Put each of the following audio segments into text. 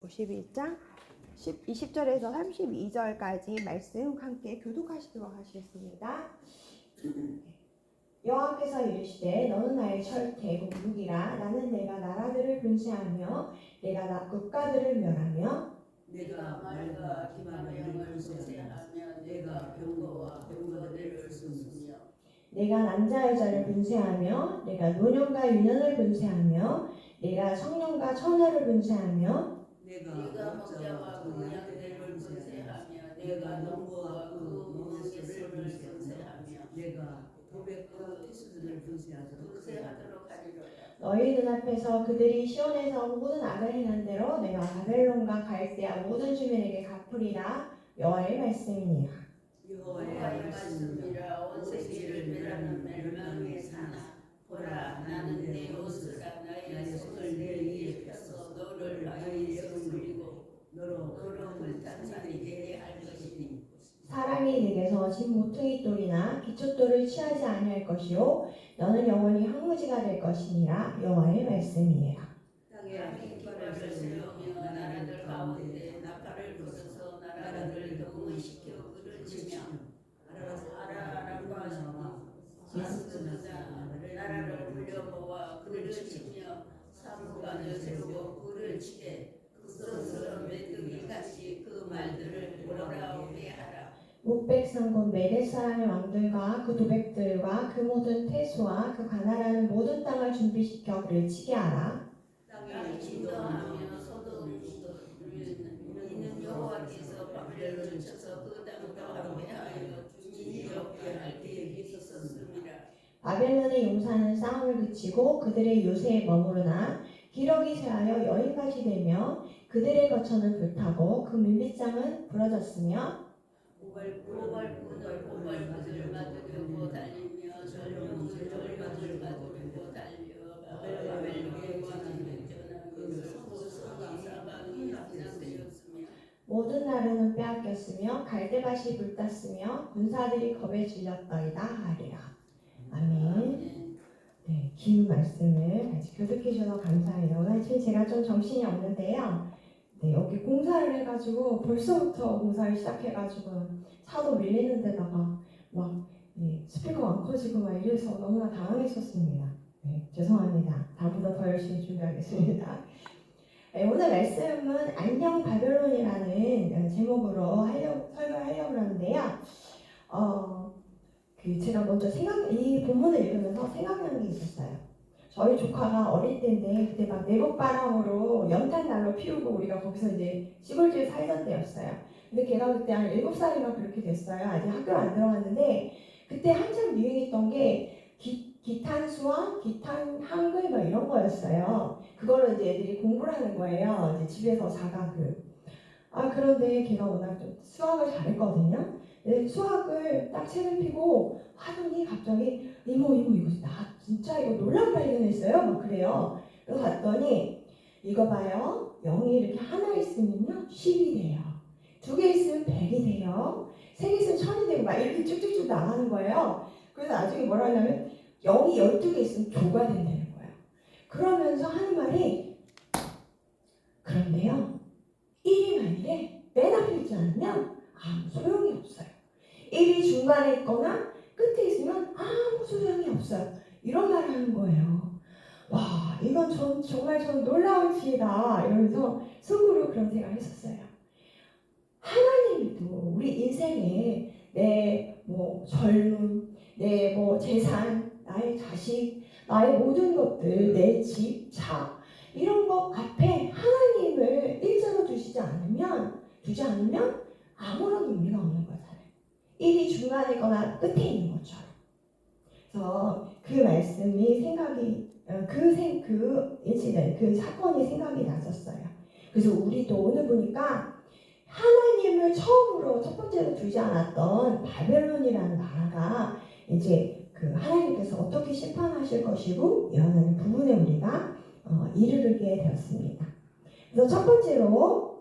51장 20절에서 32절까지 말씀 함께 교독하시도록 하시겠습니다. 여호와께서 이르시되 너는 나의 철퇴 공국이라. 나는 내가 나라들을 분쇄하며 내가 국가들을 멸하며 내가 말과 기만의 영을 분쇄하며 내가 병거와 병거들을 숨으며 내가 남자 여자를 분쇄하며 내가 노년과 유년을 분쇄하며 내가 청년과 처녀를 분쇄하며 내가 목자와 그 양들을 분쇄하며 내가 농부와 그 무릇을 분쇄하며 내가 도백과 피수들을 분쇄하도록 하리로다. 너희 눈앞에서 그들이 시온에서 모든 악을 행한 대로 내가 바벨론과 갈대아 모든 주민에게 갚으리라. 여호와의 말씀이니라. 여호와의 말씀이라. 온 세계를 멸하는 멸망의 사나 보라, 나는 내 옷을 나의 손을 내 위에 펴서 너를 나의 영을 그리고 너로 불탄산이게 할 것이니 사람이 내게서 진 모퉁이 돌이나 기초돌을 취하지 아니할 것이요 너는 영원히 황무지가 될 것이니라. 여호와의 말씀이니라. 땅에 깃발을 세우며 나라들 가운데 나팔을 불어서 나라들을 동원시켜 그를 치며 아라람과 마스드나 나라를 불려모아 그를 치며 사무관을 세우고 그를 치되 극성스러운 메뚜기 같이 그 말들을 돌아오게 하라. 묵백성군 메대 사람의 왕들과 그 도백들과 그 모든 태수와 그 가나라는 모든 땅을 준비시켜 그를 치게 하라. 땅이 진동하며 소동이 이는 여호와께서 바벨론을 쳐서 그 땅을 파괴하여 주민이 없게 할 계획이 있었습니다. 바벨론의 용사는 싸움을 그치고 그들의 요새에 머무르나 기력이 쇠하여 여인같이 되며 그들의 거처는 불타고 그 밀빗장은 부러졌으며 고발꾼을 맞으려고 달리며 젊은이를 맞으려고 달려 바벨론에게 왕을 전하며 사방이 함락되었으며 모든 나루는 빼앗겼으며 갈대밭이 불탔으며 군사들이 겁에 질렸더이다 하리라. 아멘. 네, 긴 말씀을 같이 교독해 주셔서 감사해요. 사실 제가 좀 정신이 없는데요. 네, 여기 공사를 해가지고 벌써부터 공사를 시작해가지고 차도 밀리는 데다가 막 스피커가 안 커지고 막 이래서 너무나 당황했었습니다. 네, 죄송합니다. 다음부터 더 열심히 준비하겠습니다. 네, 오늘 말씀은 안녕 바벨론이라는 제목으로 설교하려고 하는데요. 제가 먼저 이 본문을 읽으면서 생각나는 게 있었어요. 저희 조카가 어릴 때인데 그때 막 내복바람으로 연탄 난로 피우고 우리가 거기서 이제 시골집에 살던 때였어요. 근데 걔가 그때 한 7살인가 그렇게 됐어요. 아직 학교를 안 들어갔는데 그때 한참 유행했던 게 기탄수와 기탄 한글 막 이런 거였어요. 그걸로 이제 애들이 공부를 하는 거예요. 이제 집에서 자각을. 그런데 걔가 워낙 좀 수학을 잘했거든요. 수학을 딱 책을 펴고 하더니 갑자기 이모 이거 나 진짜 이거 놀라운 발견했어요. 막 그래요. 그래서 봤더니 이거 봐요. 0이 이렇게 하나 있으면요 10이 돼요. 2개 있으면 100이 돼요. 3개 있으면 1000이 되고 막 이렇게 쭉쭉쭉 나가는 거예요. 그래서 나중에 뭐라 하냐면 0이 12개 있으면 조가 된다는 거예요. 그러면서 하는 말이 그런데요 1이 만일에 맨 앞에 있지 않으면 아무 소용이 없어요. 1이 중간에 있거나 끝에 있으면 아무 소용이 없어요. 이런 말을 하는 거예요. 와, 이건 정말 놀라운 지혜다. 이러면서 속으로 그런 생각을 했었어요. 하나님도 우리 인생에 내 젊음, 내 재산, 나의 자식, 나의 모든 것들, 내 집, 차 이런 것 앞에 하나님을 일자로 두지 않으면 아무런 의미가 없는 거잖아요. 1이 중간에 있거나 끝에 있는 것처럼. 그래서 그 말씀이 그 사건이 생각이 났었어요. 그래서 우리도 오늘 보니까 하나님을 처음으로 첫 번째로 두지 않았던 바벨론이라는 나라가 이제 그 하나님께서 어떻게 심판하실 것이고 이런 부분에 우리가 이르게 되었습니다. 그래서 첫 번째로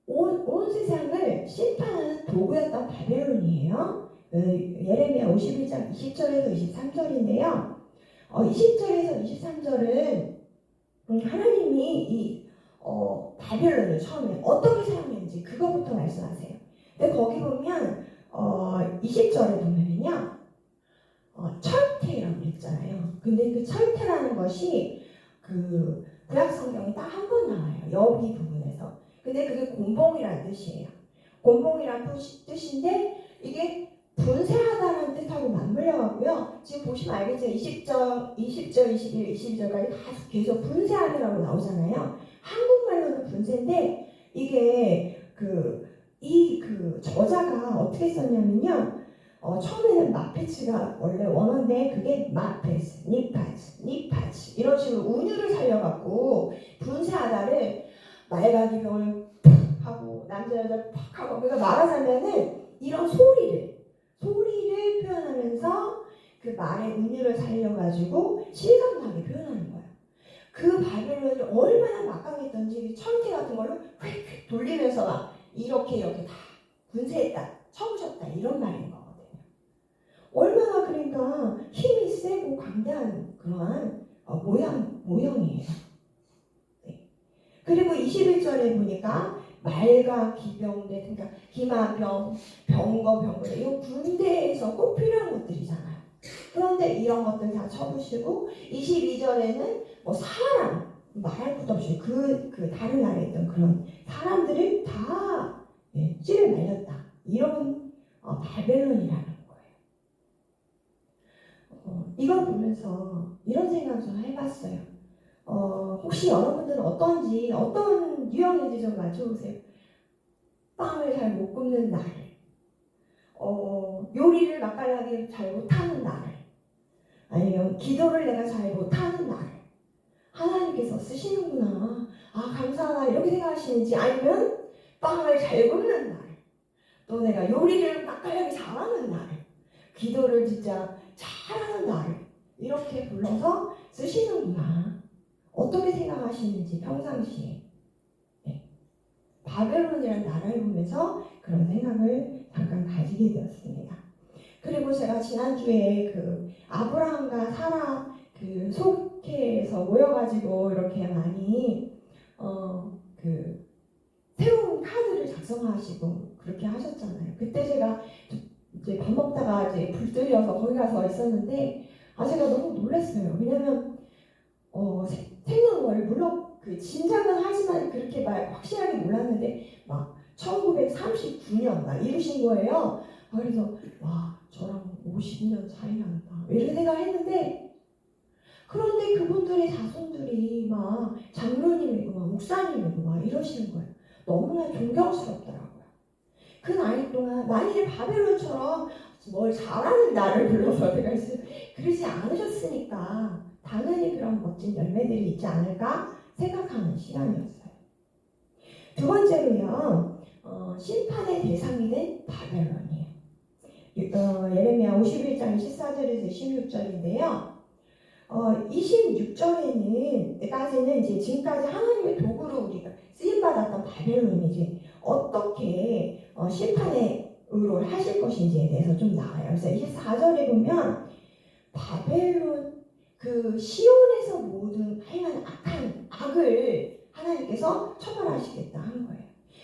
온 세상을 심판하는 도구였던 바벨론이에요. 예레미야 51장 20절에서 23절인데요. 20절에서 23절은 하나님이 바벨론을 처음에 어떻게 사용했는지 그거부터 말씀하세요. 근데 거기 보면 20절에 보면은요 철퇴라고 있잖아요. 근데 그 철퇴라는 것이 그 구약 성경에 딱 한 번 나와요. 여기 부분에서. 근데 그게 곤봉이라는 뜻이에요. 곤봉이라는 뜻인데 이게 분쇄하다는 뜻하고 맞물려 갖고요. 지금 보시면 알겠죠? 20절, 21, 22절까지 계속 분쇄하느라고 나오잖아요. 한국말로는 분쇄인데 이게 그 저자가 어떻게 썼냐면요. 처음에는 마페츠가 원래 원어인데 그게 마페스, 니파츠 이런 식으로 운율을 살려갖고 분쇄하다를 말가기 병을 팍 하고 남자 여자 팍 하고 그러니까 말하자면은 이런 소리를 표현하면서 그 말의 운율을 살려가지고 실감나게 표현하는 거예요. 그 바벨론이 얼마나 막강했던지 철퇴 같은 걸로 휙휙 돌리면서 막 이렇게 다 분쇄했다, 쳐부셨다 이런 말인 거거든요. 얼마나 그러니까 힘이 세고 강대한 그러한 모형이에요. 네. 그리고 21절에 보니까 말과 기병대, 그러니까 기마병, 병거, 이거 군대에서 꼭 필요한 것들이잖아요. 그런데 이런 것들 다 쳐부시고 22절에는 뭐 사람 말할 것도 없이 그 다른 나라에 있던 그런 사람들을 다 찌를 말렸다. 이런 바벨론이라는 거예요. 이걸 보면서 이런 생각 좀 해봤어요. 혹시 여러분들은 어떤 유형인지 좀 맞춰보세요. 빵을 잘 못 굽는 날, 요리를 맛깔나게 잘 못하는 날, 아니면 기도를 내가 잘 못하는 날, 하나님께서 쓰시는구나, 감사하다 이렇게 생각하시는지, 아니면 빵을 잘 굽는 날, 또 내가 요리를 맛깔나게 잘하는 날, 기도를 진짜 잘하는 날 이렇게 불러서 쓰시는구나. 어떻게 생각하시는지 평상시에 바벨론이라는 나라를 보면서 그런 생각을 잠깐 가지게 되었습니다. 그리고 제가 지난주에 그 아브라함과 사라 그 속회에서 모여가지고 이렇게 많이 그 새로운 카드를 작성하시고 그렇게 하셨잖아요. 그때 제가 이제 밥 먹다가 이제 불 들려서 거기 가서 있었는데 제가 너무 놀랐어요. 왜냐면 생년월 물론 그 짐작은 하지만 그렇게 막 확실하게 몰랐는데 막 1939년 막 이러신 거예요. 그래서 와 저랑 50년 차이 난다 이런 생각했는데 그런데 그분들의 자손들이 막 장로님이고 막 목사님이고 막 이러시는 거예요. 너무나 존경스럽더라고요. 그 나이 동안 만일 바벨론처럼 뭘 잘하는 나를 불러서 내가 그러지 않으셨으니까 당연히 그런 멋진 열매들이 있지 않을까 생각하는 시간이었어요. 두 번째로요, 심판의 대상이 된 바벨론이에요. 예레미야 51장 14절에서 16절인데요. 26절에는 이제 지금까지 하나님의 도구로 우리가 쓰임받았던 바벨론이 이제 어떻게 심판의 의를 하실 것인지에 대해서 좀 나와요. 그래서 24절에 보면 바벨론 그 시온에서 모든 행한 악을 하나님께서 처벌하시겠다 한 거예요.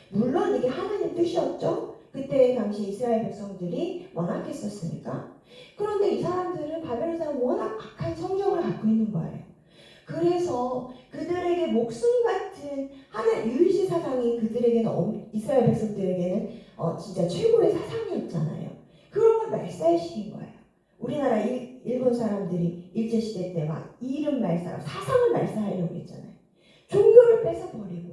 물론 이게 하나님 뜻이었죠. 그때 당시 이스라엘 백성들이 원악했었으니까. 그런데 이 사람들은 바벨론 사람 워낙 악한 성정을 갖고 있는 거예요. 그래서 그들에게 목숨 같은 하나 유일신 사상이 그들에게는 이스라엘 백성들에게는 진짜 최고의 사상이었잖아요. 그런 걸 말살시킨 거예요. 우리나라 일본 사람들이 일제시대 때 막 이름 말살, 사상을 말살하려고 했잖아요. 종교를 뺏어버리고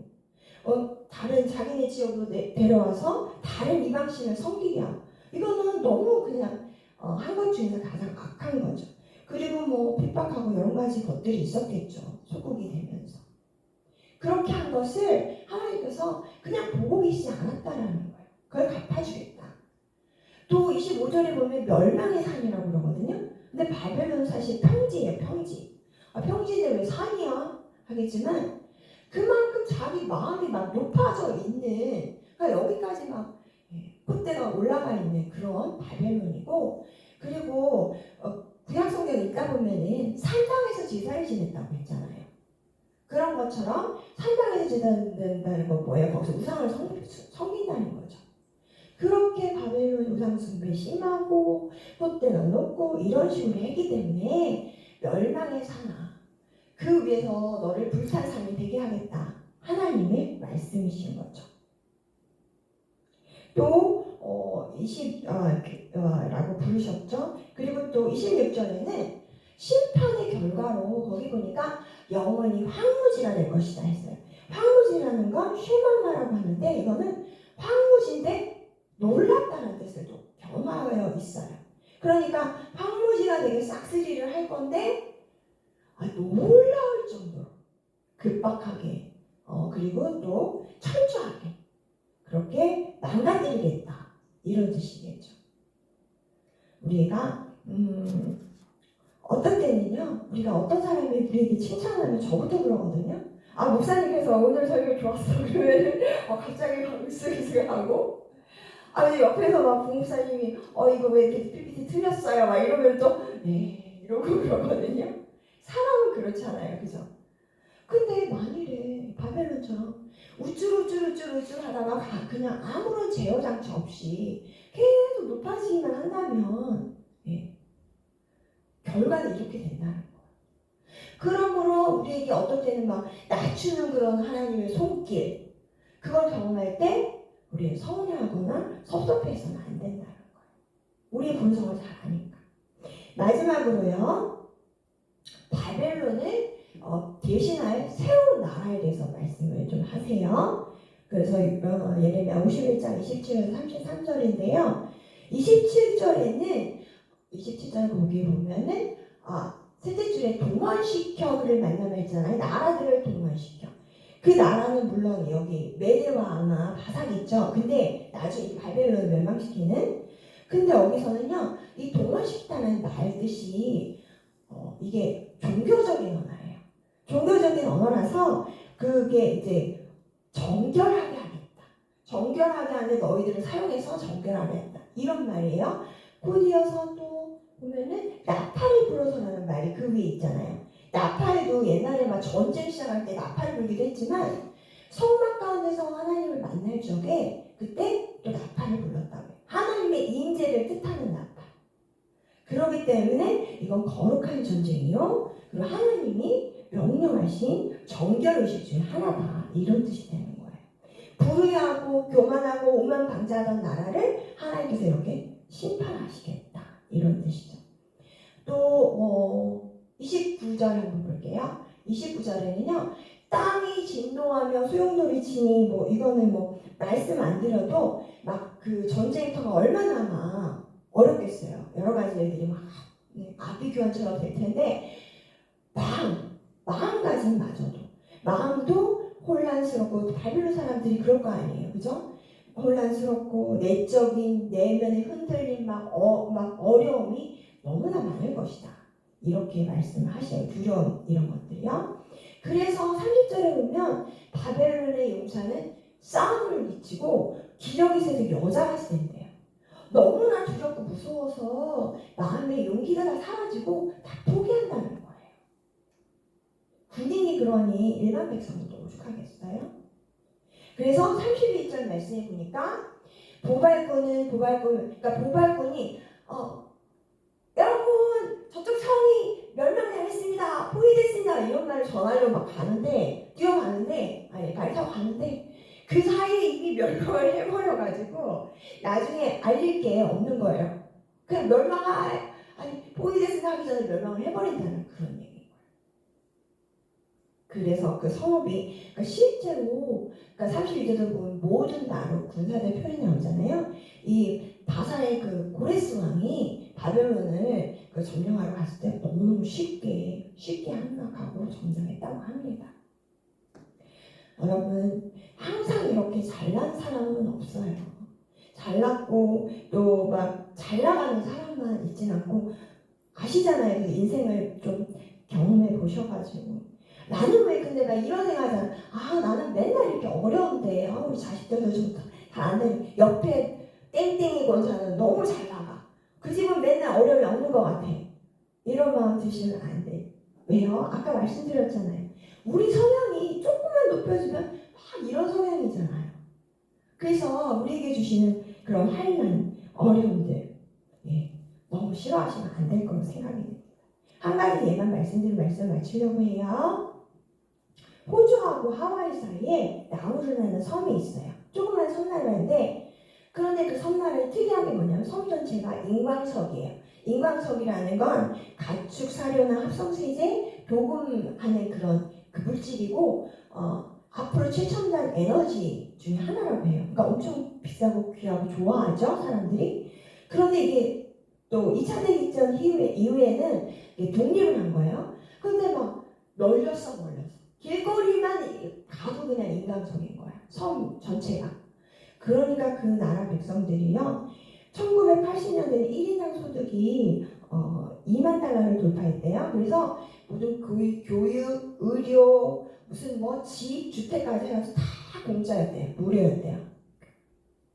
다른 자기네 지역으로 데려와서 다른 이방신을 섬기게 하고 이거는 너무 그냥 한 것 중에서 가장 악한 거죠. 그리고 뭐 핍박하고 여러 가지 것들이 있었겠죠. 속국이 되면서. 그렇게 한 것을 하나님께서 그냥 보고 계시지 않았다라는 거예요. 그걸 갚아주겠다. 또 25절에 보면 멸망의 산이라고 그러거든요. 근데 바벨론은 사실 평지예요. 평지. 평지인데 왜 산이야? 하겠지만 그만큼 자기 마음이 막 높아져 있는 그러니까 여기까지 막 콧대가 올라가 있는 그런 바벨론이고 그리고 구약 성경 읽다 보면은 산당에서 제사를 지냈다고 했잖아요. 그런 것처럼 산당에서 제단된다는 건 뭐예요? 거기서 우상을 섬긴다는 거죠. 그렇게 바벨론 우상 숭배 심하고 폿대가 높고 이런 식으로 했기 때문에 멸망의 산하 그 위에서 너를 불탄 삶이 되게 하겠다. 하나님의 말씀이신 거죠. 또 20라고 부르셨죠. 그리고 또 26절에는 심판의 결과로 거기 보니까 영원히 황무지가 될 것이다 했어요. 황무지라는 건 쉴만마라고 하는데 이거는 황무지인데 놀랍다는 뜻을 또 겸하여 있어요. 그러니까 황무지가 되게 싹쓸이를 할 건데 놀라울 정도로 급박하게 그리고 또 철저하게 그렇게 망가뜨리겠다 이런 뜻이겠죠. 우리가 어떤 때는요 우리가 어떤 사람이 우리에게 칭찬하면 저부터 그러거든요. 목사님께서 오늘 설교 좋았어 그러면 갑자기 으쓱으쓱하고 근데 옆에서 막 부목사님이 이거 왜 이렇게 PPT 틀렸어요 막 이러면 또 네 이러고 그러거든요. 사람은 그렇잖아요, 그죠? 근데 만일에 바벨론처럼 우쭐 하다가 그냥 아무런 제어 장치 없이 계속 높아지기만 한다면 결과는 이렇게 된다는 거예요. 그러므로 우리에게 어떨 때는 막 낮추는 그런 하나님의 손길 그걸 경험할 때 우리는 서운해하거나 섭섭해서는 안 된다는 거예요. 우리의 본성을 잘 아니까. 마지막으로요. 바벨론을 대신할 새로운 나라에 대해서 말씀을 좀 하세요. 그래서 예레미야 51장 27에서 33절인데요. 27절 거기 보면은 셋째 줄에 동원시켜를 만나면 했잖아요. 나라들을 동원시켜. 그 나라는 물론 여기 메대와 아마 바삭 있죠. 근데 나중에 바벨론을 멸망시키는. 근데 여기서는요. 이 동원시키다는 말 뜻이 이게 종교적인 언어예요. 종교적인 언어라서 그게 이제 정결하게 하겠다. 정결하게 하는데 너희들을 사용해서 정결하게 했다. 이런 말이에요. 곧이어서 또 보면은 나팔을 불어서라는 말이 그 위에 있잖아요. 나팔도 옛날에 막 전쟁 시작할 때 나팔을 불기도 했지만 성막 가운데서 하나님을 만날 적에 그때 또 나팔을 불렀다고요. 하나님의 임재를 뜻하는 나팔. 그렇기 때문에 이건 거룩한 전쟁이요. 그리고 하나님이 명령하신 정결의식 중에 하나다. 이런 뜻이 되는 거예요. 불의하고 교만하고 오만방자하던 나라를 하나님께서 이렇게 심판하시겠다. 이런 뜻이죠. 또 29절 한번 볼게요. 29절에는요. 땅이 진동하며 소용돌이 치니 이거는 말씀 안 드려도 막 그 전쟁터가 얼마나 막 어렵겠어요. 여러 가지 일들이 막 아비규환처럼 될 텐데 마음까지는 맞아도 마음도 혼란스럽고 바빌론 사람들이 그럴 거 아니에요, 그죠? 혼란스럽고 내적인 내면의 흔들림 막 어려움이 너무나 많을 것이다. 이렇게 말씀하셔요. 두려움 이런 것들이요. 그래서 30절에 보면 바벨론의 용사는 싸움을 미치고 기력이 세서 여자가 된대요. 너무나 두렵고 무서워서 마음의 용기가 다 사라지고 다 포기한다는 거예요. 군인이 그러니 일반 백성은 또 오죽하겠어요? 그래서 32절 말씀해 보니까 보발꾼이 여러분 저쪽 성이 멸망당했습니다. 포위됐습니다. 이런 말을 전하려고 막 가는데 뛰어가는데 말 타고 가는데 그 사이에 이미 멸망을 해버려가지고 나중에 알릴 게 없는 거예요. 그냥 포위됐습니다 하기 전에 멸망을 해버린다는 그런 얘기인 거예요. 그래서 그 성읍이 실제로 32절을 보면 모든 나라 군사들 표현이 나오잖아요. 이 바산의 그 고레스 왕이 바벨론을 점령하러 갔을 때 너무너무 쉽게 함락하고 점령했다고 합니다. 여러분 항상 이렇게 잘난 사람은 없어요. 잘났고 또 막 잘나가는 사람만 있진 않고 아시잖아요. 그 인생을 좀 경험해 보셔가지고 나는 왜 근데 나 이런 생각하잖아. 나는 맨날 이렇게 어려운데 우리 자식들도 좀 잘 안 되는 옆에 땡땡이 권사는 너무 잘 나가. 그 집은 맨날 어려움이 없는 것 같아. 이런 마음 드시면 안 돼. 왜요? 아까 말씀드렸잖아요. 우리 성향이 조금만 높여지면 막 이런 성향이잖아요. 그래서 우리에게 주시는 그런 환난, 어려움들 너무 싫어하시면 안 될 거로 생각이 됩니다. 한 가지 예만 말씀드리면 말씀 마치려고 해요. 호주하고 하와이 사이에 나우루라는 섬이 있어요. 조그만 섬나라인데 그런데 그 섬나라의 특이한 게 뭐냐면 섬 전체가 인광석이에요. 인광석이라는 건 가축 사료나 합성세제, 도금하는 그런 그 물질이고 앞으로 최첨단 에너지 중에 하나라고 해요. 그러니까 엄청 비싸고 귀하고 좋아하죠 사람들이. 그런데 이게 또 2차 대전 이후에는 독립을 한 거예요. 그런데 막 널렸어. 길거리만 가도 그냥 인간적인 거야. 섬 전체가. 그러니까 그 나라 백성들이요. 1980년대에 1인당 소득이 2만 달러를 돌파했대요. 그래서 모든 교육, 의료, 무슨 뭐 집, 주택까지 해서 다 공짜였대요. 무료였대요.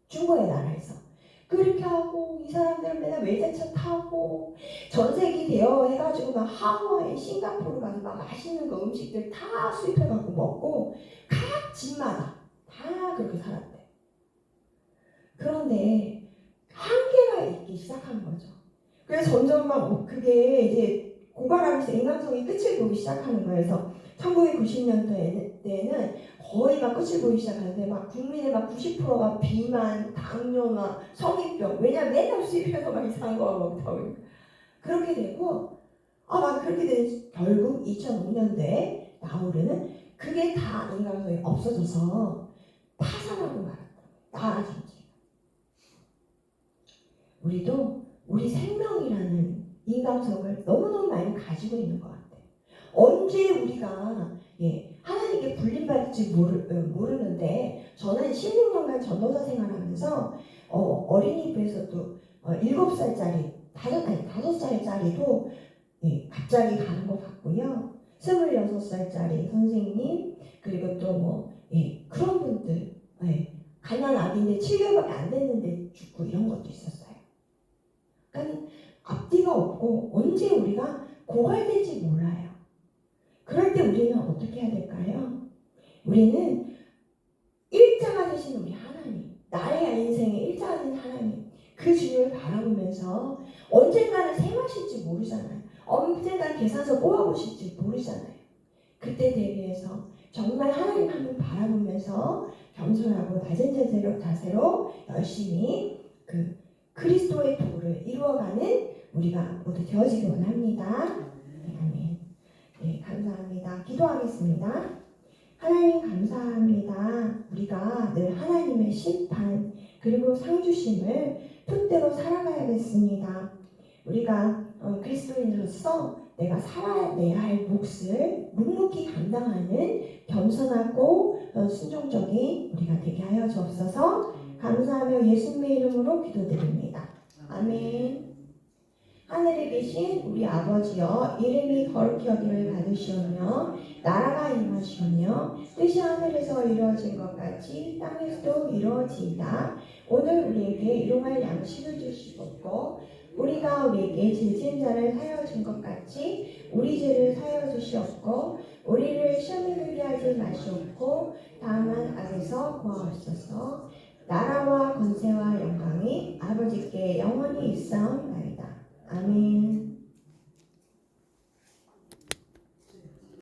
중고의 나라에서. 그렇게 하고 이 사람들은 맨날 외제차 타고 전세기 대여해가지고 막 하와이, 싱가포르 가서 막 맛있는 그 음식들 다 수입해갖고 먹고 각 집마다 다 그렇게 살았대. 그런데 한계가 있기 시작한 거죠. 그래서 점점 막 그게 이제 고갈하면서 인간성이 끝을 보기 시작하는 거예요. 그래서 1990년대에는 거의 막 끝을 보기 시작하는데 막 국민의 막 90%가 비만, 당뇨나 성인병, 왜냐면 맨날 수입해서 막 이상한 거 먹다 보니까 그렇게 되고 막 그렇게 되는 결국 2005년대에 나우르는 그게 다 인간성이 없어져서 파산하고 말았다. 나라 전체. 우리도 우리 생명이라는 인간성을 너무너무 많이 가지고 있는 것 같아요. 언제 우리가 하나님께 불림받을지 모르는데 저는 16년간 전도사 생활하면서 어린이집에서도 7살짜리, 5살짜리도 갑자기 가는 것 같고요. 26살짜리 선생님 그리고 또 그런 분들 가난 아기인데 7개월밖에 안 됐는데 죽고 이런 것도 있었어요. 그러니까 앞뒤가 없고 언제 우리가 고갈될지 몰라요. 그럴 때 우리는 어떻게 해야 될까요? 우리는 일자가 되신 우리 하나님, 나의 인생의 일자가 되신 하나님, 그 주님을 바라보면서 언젠가는 생하실지 모르잖아요. 언젠가 계산서 뽑아보실지 모르잖아요. 그때 대비해서 정말 하나님 한 분 바라보면서 겸손하고 낮은 자세로 열심히 그 그리스도의 도를 이루어가는 우리가 모두 되어지길 원합니다. 아멘. 감사합니다. 기도하겠습니다. 하나님 감사합니다. 우리가 늘 하나님의 심판 그리고 상주심을 뜻대로 살아가야겠습니다. 우리가 그리스도인으로서 내가 살아내야 할 몫을 묵묵히 감당하는 겸손하고 순종적인 우리가 되게 하여 주옵소서. 감사하며 예수님의 이름으로 기도드립니다. 아멘. 하늘에 계신 우리 아버지여, 이름이 거룩히 여김을 받으시오며 나라가 임하시오며 뜻이 하늘에서 이루어진 것 같이 땅에서도 이루어지이다. 오늘 우리에게 일용할 양식을 주시옵고 우리가 우리에게 죄 지은 자를 사하여 준 것 같이 우리 죄를 사하여 주시옵고 우리를 시험에 들게 하지 마시옵고 다만 악에서 구하옵소서. 나라와 권세와 영광이 아버지께 영원히 있사옵나이다. 아멘.